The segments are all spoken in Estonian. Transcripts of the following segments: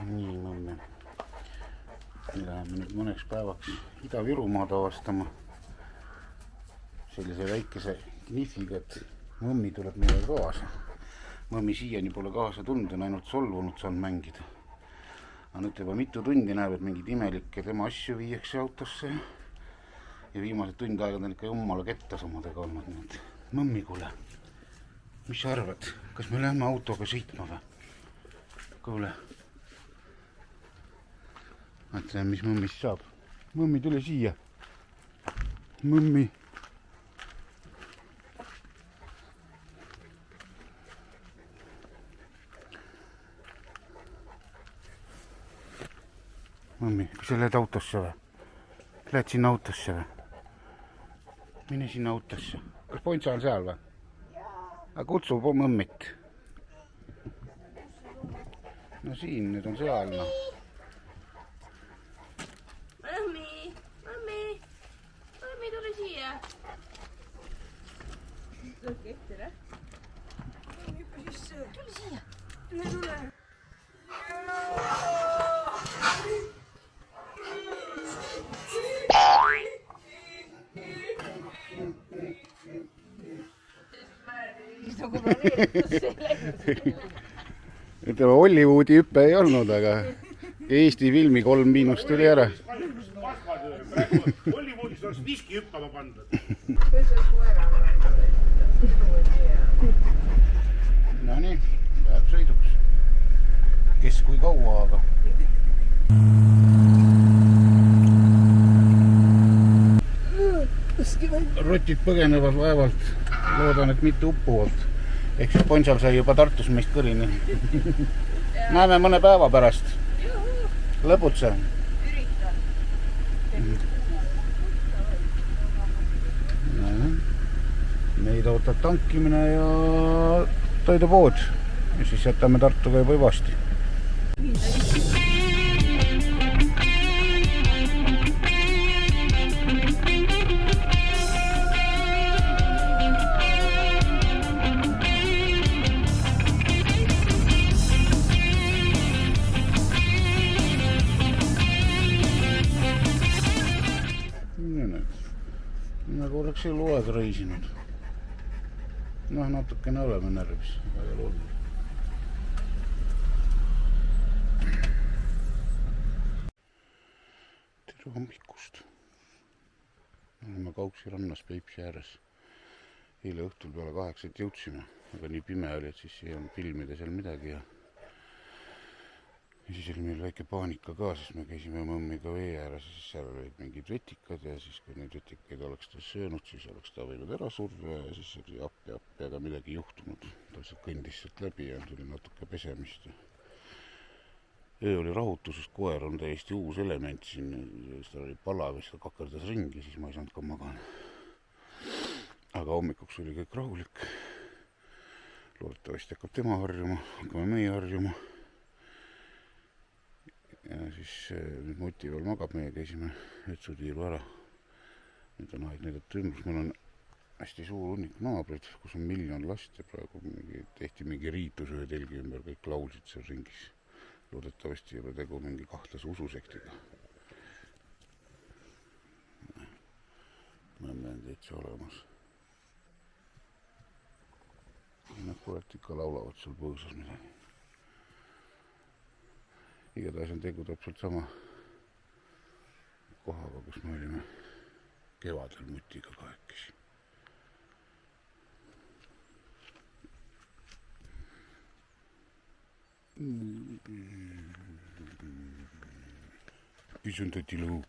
Nii, mõmme. Läheme nüüd mõneks päevaks Ida-Virumaad avastama. Sellise väikese knifiga, et mõmmi tuleb meile kaasa. Mõmmi siiani pole kaasa tulnud, on ainult solvunud saanud mängida. Aga nüüd juba mitu tundi näeb, et mingid imelikke tema asju viiakse autosse. Ja viimased tund aega on ikka jummala kettasamadega olnud. Nüüd. Mõmmi, kuule, mis sa arvad? Kas me lähme autoga sõitma või? Kuule. Mõtlen, mis mõmmist saab. Mõmmi, tule siia. Mõmmi. Mõmmi, kas sa lähed autosse või? Lähed sinna autosse või? Mine sinna autosse. Kas Pointsa on seal või? Aga kutsu mõmmit. No siin, nüüd on seal, no. Mõmmi, tule siia. Lõhke ette, ne? Mõmmi, juba sisse. Tule siia. Tule. Ütleme, Hollywoodi hüppe ei olnud, aga Eesti filmi 3- tuli ära. Hollywoodis oleks viski hüppama pandud. No nii, läheb sõiduks. Kes kui kaua, aga... Rotid põgenevad vaevalt. Loodan, et mitte uppuvalt. Ehk siis Pontsal sai juba Tartus meist kõrini. Näeme mõne päeva pärast. Lõputse. Meid ootab tankimine ja toidupood. Ja siis jätame Tartuga juba hüvasti. Nagu oleks eluaeg reisinud. Noh, natukene oleme närvis. Väga loonud. Tere hommikust. Oleme Kauksi rannas Peipsi ääres. Eile õhtul peale 8 jõudsime, aga nii pime oli, et siis ei olnud filmida seal midagi. Ja siis oli meil väike paanika ka, siis me käisime mõmmiga vee ääres, siis seal olid mingid vetikad ja siis kui neid vetikaid oleks ta söönud, siis oleks ta võinud ära surra ja siis oli appi, aga midagi juhtunud. Ta lihtsalt kõndis sealt läbi ja tuli natuke pesemist. Öö oli rahutus, sest koer on täiesti uus element siin, ta oli palav ja ta kakerdas ringi, siis ma ei saanud ka magana. Aga hommikuks oli kõik rahulik. Loodetavasti hakkab tema harjuma, hakkame meie harjuma. Ja siis nüüd Muti veel magab, meie käisime vetsutiiru ära. Nüüd on aeg näidata ümbrus. Meil on hästi suur hunnik naabrid, kus on 1 000 000 last ja praegu tehti mingi riitus ühe telgi ümber, kõik laulsid seal ringis. Loodetavasti ei ole tegu mingi kahtlase ususektiga. Mõmme on täitsa olemas. Nad kurat ikka laulavad seal põõsas midagi. Igatahes on tegu täpselt sama kohaga, kus me olime kevadel Mutiga kahekesi. Kes on täti Lõug?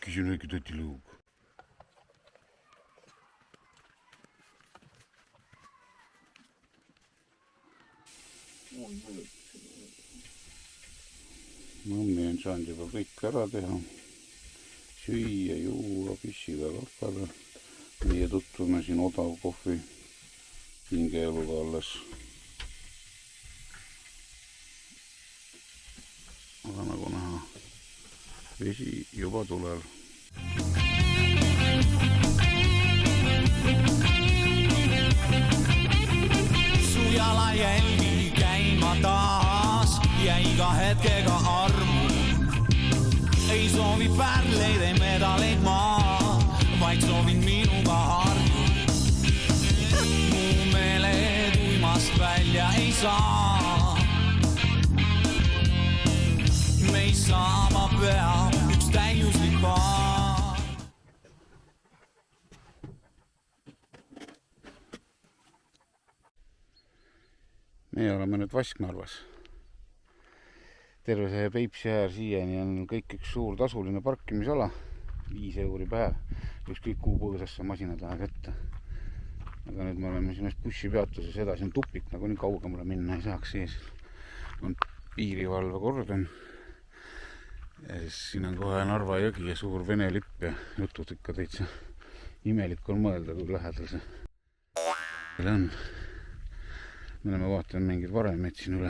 Kes on õige täti Lõug? Mõmmi on saanud juba kõik ära teha. Süüa, juua, pissida, kakkada. Meie tutvume siin odav kohvi hingeeluga alles. Aga nagu näha, vesi juba tulel. Su jalajälgi käima taas ja iga hetkega armun. Ei soovi pärleid, ei medaleid maa, vaid soovin minuga harju. Mu meeled uimast välja ei saa. Meist saama peab üks täiuslik paar. Me oleme nüüd Vasknarvas. Terve see Peipsi äär siiani on kõik üks suur tasuline parkimisala. 5 euri päev. Ükskõik kuhu põõsasse masinad lähevad ette. Aga nüüd me oleme siin bussipeatuses edasi on tupik, nagu nii kaugemale minna ei saaks sees. On piirivalve kordon. Ja siis siin on kohe Narva jõgi ja suur Vene lipp ja jutud ikka täitsa imelik on mõelda, kui lähedal see on. Me oleme vaatanud mingid varemed siin üle,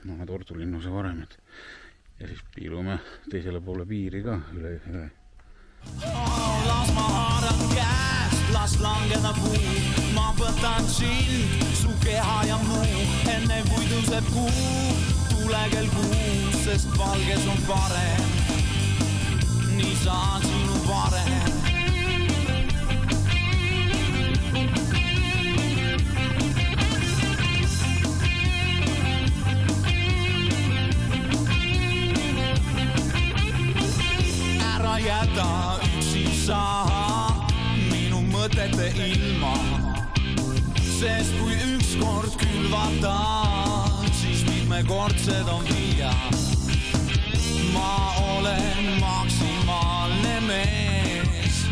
mõned Ordulinnuse varemed. Ja siis piirume teisele poole piiri ka üle ühe. Las ma haaran käest, las langeda puu. Ma võtan sind, su keha ja muu. Enne kui tõuseb kuu, tule kell 6, sest valges on parem. Nii saan sinu parem. Jäta üksi saa minu mõtete ilma, sest kui ükskord külvata, siis mitmekordsed on viia. Ma olen maksimaalne mees,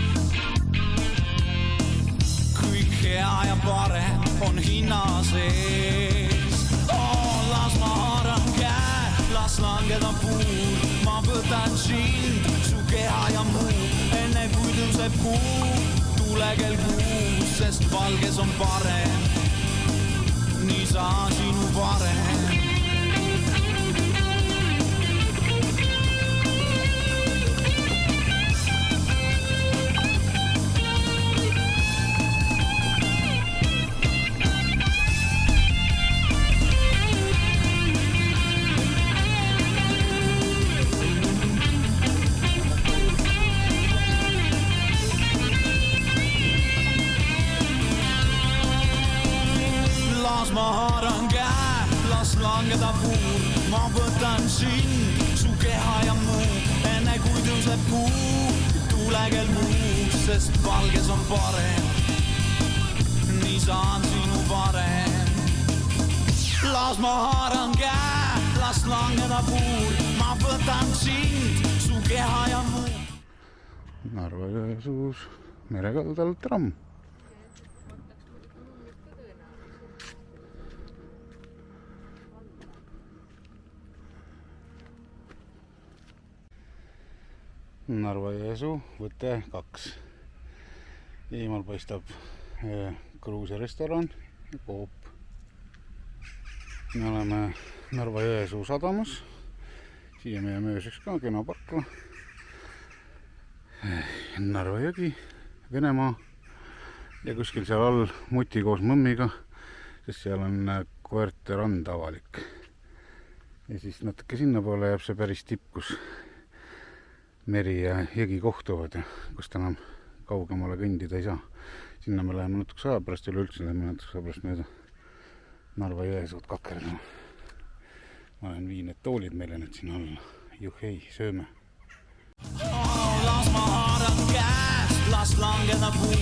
kõik hea ja parem on hinna sees. Las ma haaran käe, las langeda puur, ma võtan sind, keha ja muu, enne kui tõuseb kuu, tule kell 6, sest valges on parem. Nii saan sinu parem. Ma haaran käe, las langeda puur, ma võtan sind, su keha ja muu, enne kui tõuseb kuu, tule kell 6, sest valges on parem. Nii saan sinu parem. Las ma haaran käe, las langeda puur, ma võtan sind, su keha ja muu. Narva-Jõesuus merekaldal tramm. Narva-Jõesuu võte 2. Eemal paistab Gruusia restoran ja Coop. Me oleme Narva-Jõesuu sadamas. Siia meie mööseks ka kena parkla. Narva jõgi, Venemaa ja kuskil seal all muti koos mõmmiga, sest seal on koerte rand avalik. Ja siis natuke sinna poole jääb see päris tipp, kus meri ja jõgi kohtuvad ja kust enam kaugemale kõndida ei saa. Sinna me läheme natukese aja pärast, üleüldse läheme natukese aja pärast mööda Narva-Jõesuud kakerdama. Ma olen viinud toolid meile nüüd sinna alla. Juhei, sööme. Las ma haaran käest, las langeda puu,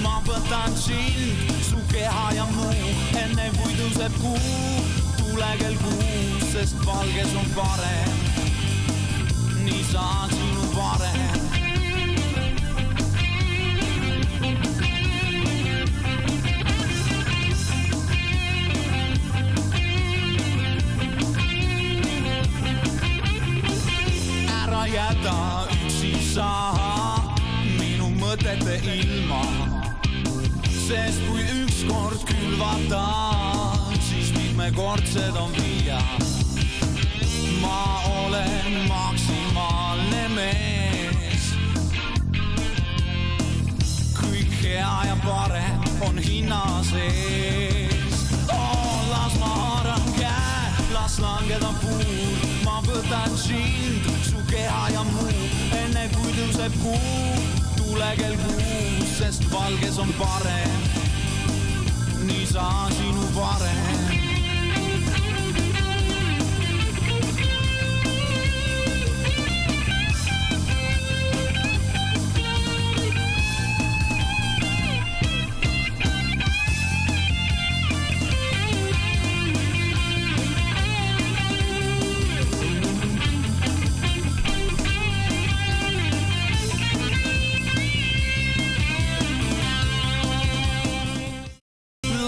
ma võtan sind, su keha ja muu, enne kui tõuseb kuu, tule kell 6, sest valges on parem. Nii saan sinu parem. Ära jäta üksi saa minu mõtete ilma, sest kui ükskord külvata, siis mitmekordsed on viia. Ma olen maksimaalne mees, kõik hea ja parem on hinna sees. Las ma haaran käe, las las langeda puur. Ma võtan sind, su keha ja muu, enne kui tõuseb kuu. Tule kell 6, sest valges on parem. Nii saan sinu varem.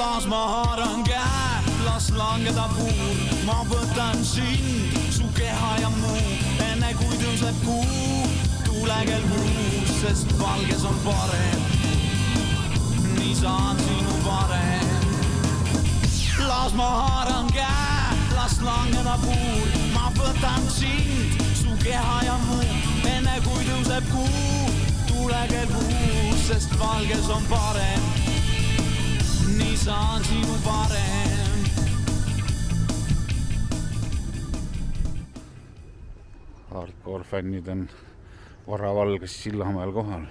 Las ma haaran käe, las langeda puur. Ma võtan sind, su keha ja muu, enne kui tõuseb kuu. Tule kell 6, sest valges on parem. Nii saan sinu varem. Las ma haaran käe, las langeda puur. Ma võtan sind, su keha ja muu, enne kui tõuseb kuu. Tule kell 6, sest valges on parem. Nii saan sinu varem. Hardcore fännid on Varavalges Sillamäel kohal.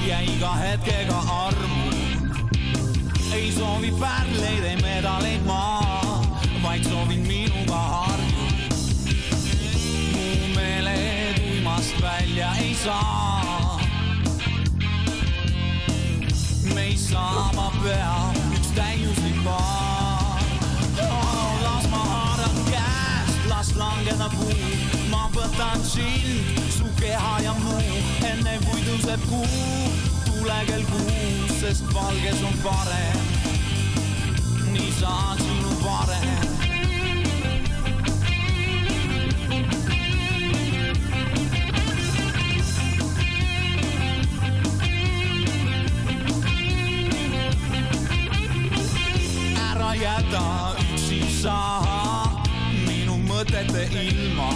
Ja iga hetkega armu. Ei soovi pärleid, ei medaleid maa, vaid soovin minuga harju. Mu meeled uimast välja ei saa. Meis saama peab üks täiuslik paar. Las ma haaran käest, las langeda puu. Ma võtan sind, su keha ja muu, enne kui tõuseb kuu. Tule kell 6, sest valges on parem. Nii saan sinu varem. Ära jäta üksi saa minu mõtete ilma.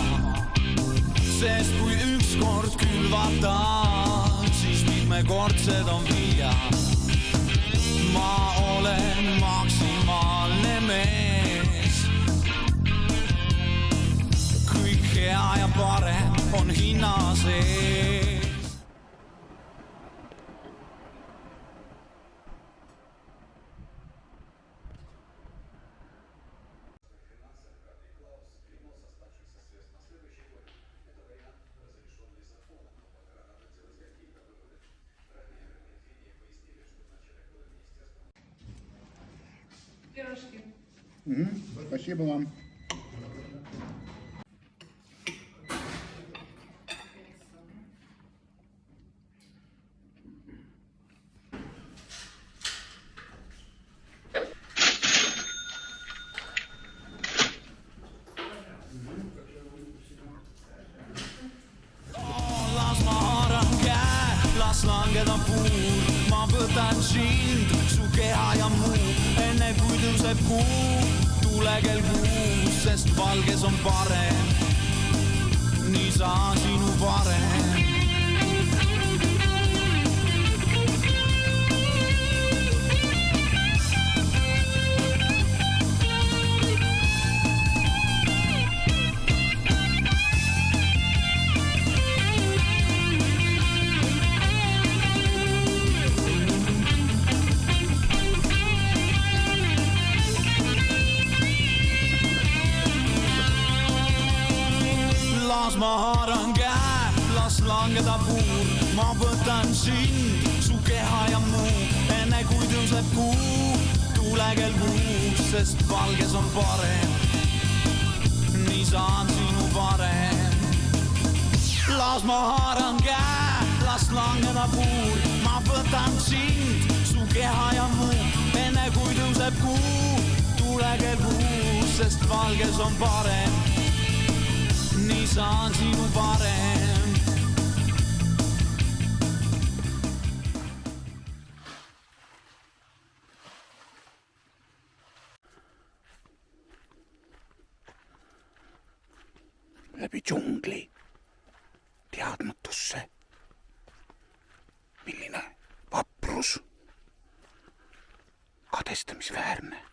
Sest kui ükskord külvata, siis mitmekordsed on viia. Ma olen maksimaalne mees. Kõik hea ja parem on hinna sees. Пирожки. Спасибо вам. Las ma haaran käe, las langeda puur. Ma võtan sind, su keha ja muu, enne kui tõuseb kuu. Tule kell 6, sest valges on parem. Nii saan sinu varem. Las ma haaran käe, las langeda puur. Ma võtan sind, su keha ja muu, enne kui tõuseb kuu. Tule kell 6, sest valges on parem. Nii saan sinu varem. Las ma haaran käe, las langeda puur. Ma võtan sind, su keha ja muu, enne kui tõuseb kuu. Tule kell 6, sest valges on parem. nii saan sinu parem. läbi džungli teadmatusse. milline vaprus, kadestamisväärne.